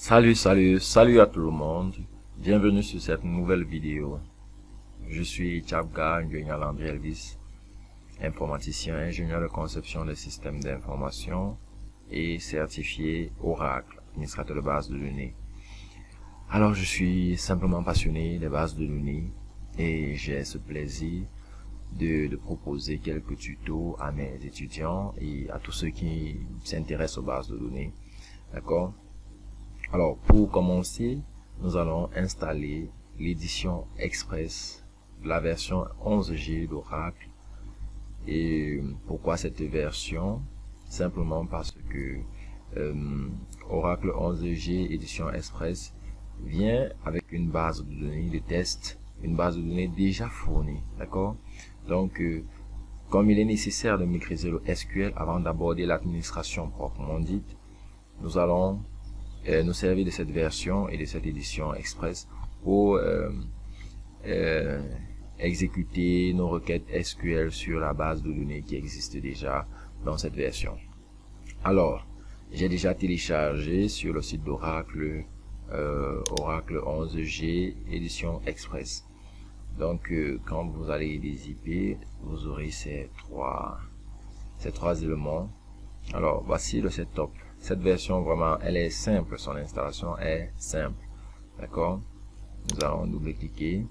Salut à tout le monde. Bienvenue sur cette nouvelle vidéo. Je suis Tchabga Landry Elvis, informaticien, ingénieur de conception des systèmes d'information et certifié Oracle, administrateur de base de données. Alors, je suis simplement passionné des bases de données et j'ai ce plaisir de proposer quelques tutos à mes étudiants et à tous ceux qui s'intéressent aux bases de données. D'accord? Alors, pour commencer, nous allons installer l'édition Express de la version 11G d'Oracle. Et pourquoi cette version? Simplement parce que Oracle 11G édition Express vient avec une base de données de test, une base de données déjà fournie, d'accord? Donc, comme il est nécessaire de maîtriser le SQL avant d'aborder l'administration proprement dite, nous allons nous servir de cette version et de cette édition Express pour exécuter nos requêtes SQL sur la base de données qui existe déjà dans cette version. Alors, j'ai déjà téléchargé sur le site d'Oracle Oracle 11G édition Express. Donc, quand vous allez les IP, vous aurez ces trois éléments. Alors, voici le setup. Cette version, vraiment, elle est simple. Son installation est simple. D'accord? Nous allons double-cliquer.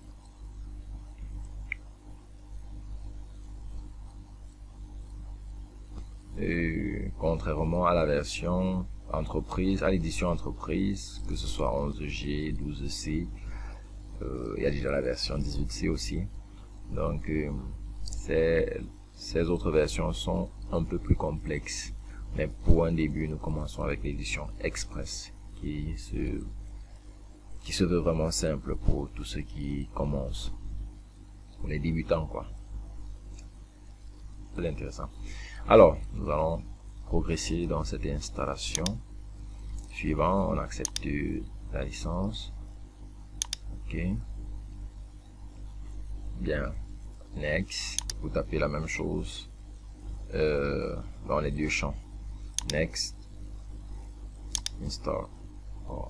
Contrairement à la version entreprise, à l'édition entreprise, que ce soit 11G, 12C, il y a déjà la version 18C aussi. Donc, ces autres versions sont un peu plus complexes. Mais pour un début, nous commençons avec l'édition Express qui se veut vraiment simple pour tous ceux qui commencent, pour les débutants quoi. Très intéressant. Alors, nous allons progresser dans cette installation. Suivant, on accepte la licence. Ok. Bien. Next. Vous tapez la même chose dans les deux champs. Next, install. Oh.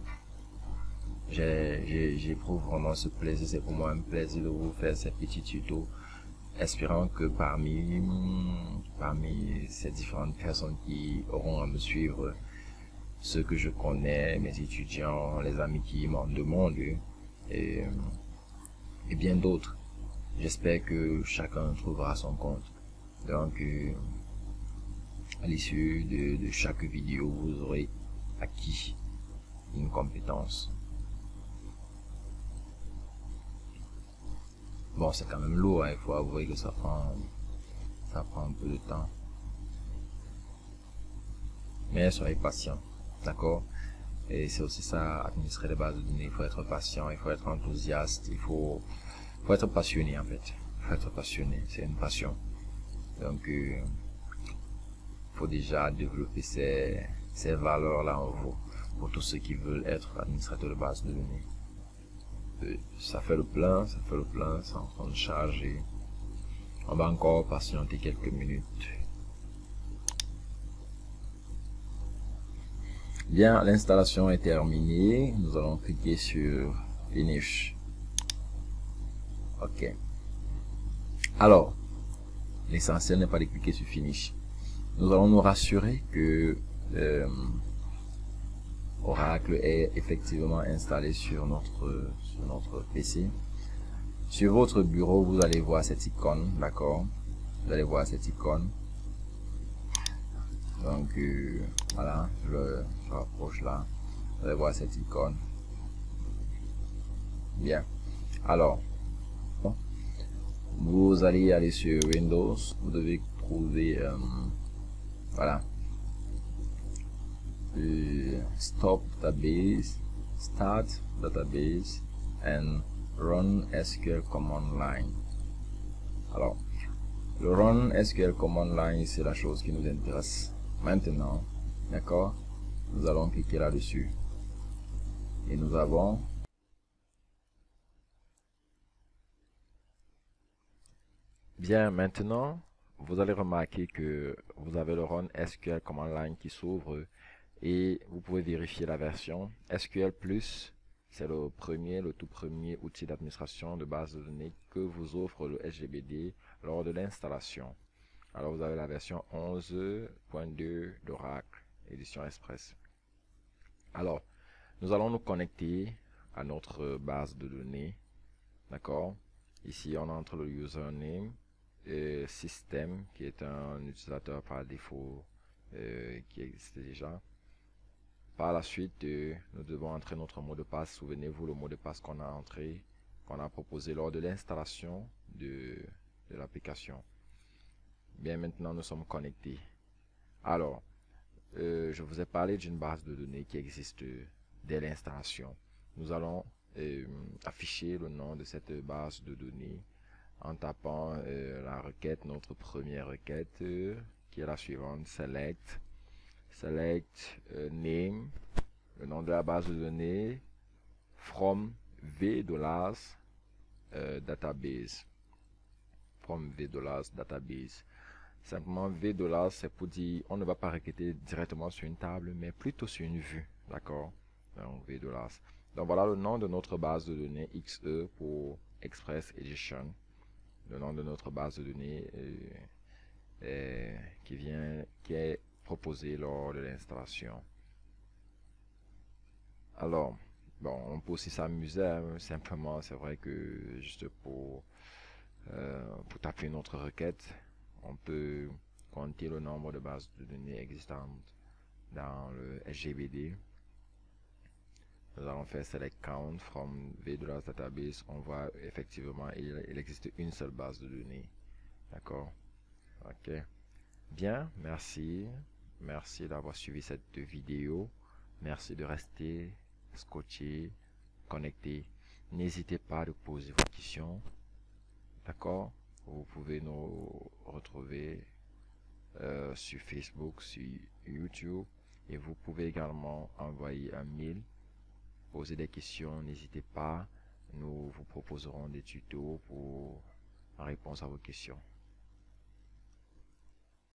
J'éprouve vraiment ce plaisir, c'est pour moi un plaisir de vous faire ces petits tutos, espérant que parmi ces différentes personnes qui auront à me suivre, ceux que je connais, mes étudiants, les amis qui m'en demandent et bien d'autres, j'espère que chacun trouvera son compte. Donc, à l'issue de chaque vidéo, vous aurez acquis une compétence. Bon, c'est quand même lourd, hein, il faut avouer que ça prend un peu de temps. Mais soyez patient, d'accord? Et c'est aussi ça, administrer les bases de données. Il faut être patient, il faut être enthousiaste, il faut être passionné en fait. Il faut être passionné, c'est une passion. Donc, faut déjà développer ces valeurs-là en vous pour tous ceux qui veulent être administrateurs de base de données. Ça fait le plein, c'est en train de charger. On va encore patienter quelques minutes. Bien, l'installation est terminée. Nous allons cliquer sur Finish. Ok. Alors, l'essentiel n'est pas de cliquer sur Finish. Nous allons nous rassurer que Oracle est effectivement installé sur notre PC. Sur votre bureau, vous allez voir cette icône, d'accord? Vous allez voir cette icône. Donc, voilà, je rapproche là. Vous allez voir cette icône. Bien. Alors, vous allez aller sur Windows. Vous devez trouver... voilà. Start database and run SQL command line. Alors, le run SQL command line, c'est la chose qui nous intéresse maintenant, d'accord? Nous allons cliquer là-dessus et nous avons bien maintenant. Vous allez remarquer que vous avez le run SQL command line qui s'ouvre et vous pouvez vérifier la version. SQL+, c'est le tout premier outil d'administration de base de données que vous offre le SGBD lors de l'installation. Alors vous avez la version 11.2 d'Oracle, édition Express. Alors, nous allons nous connecter à notre base de données. D'accord? Ici, on entre le username et système, qui est un utilisateur par défaut qui existe déjà. Par la suite, nous devons entrer notre mot de passe. Souvenez-vous le mot de passe qu'on a entré, qu'on a proposé lors de l'installation de l'application. Bien, maintenant nous sommes connectés. Alors, je vous ai parlé d'une base de données qui existe dès l'installation. Nous allons afficher le nom de cette base de données en tapant la requête, notre première requête, qui est la suivante, select name, le nom de la base de données, from $, database. From $, database. Simplement $, c'est pour dire, on ne va pas requêter directement sur une table, mais plutôt sur une vue. D'accord? Donc $. Donc voilà le nom de notre base de données XE pour Express Edition. Le nom de notre base de données qui est proposé lors de l'installation. Alors, bon, on peut aussi s'amuser, hein, simplement, c'est vrai que juste pour taper notre requête, on peut compter le nombre de bases de données existantes dans le SGBD. Nous allons faire select count from $, database. On voit effectivement il existe une seule base de données. D'accord? Ok. Bien, merci. Merci d'avoir suivi cette vidéo. Merci de rester scotché, connecté. N'hésitez pas à poser vos questions. D'accord? Vous pouvez nous retrouver sur Facebook, sur YouTube. Et vous pouvez également envoyer un mail, poser des questions. N'hésitez pas. Nous vous proposerons des tutos pour en réponse à vos questions.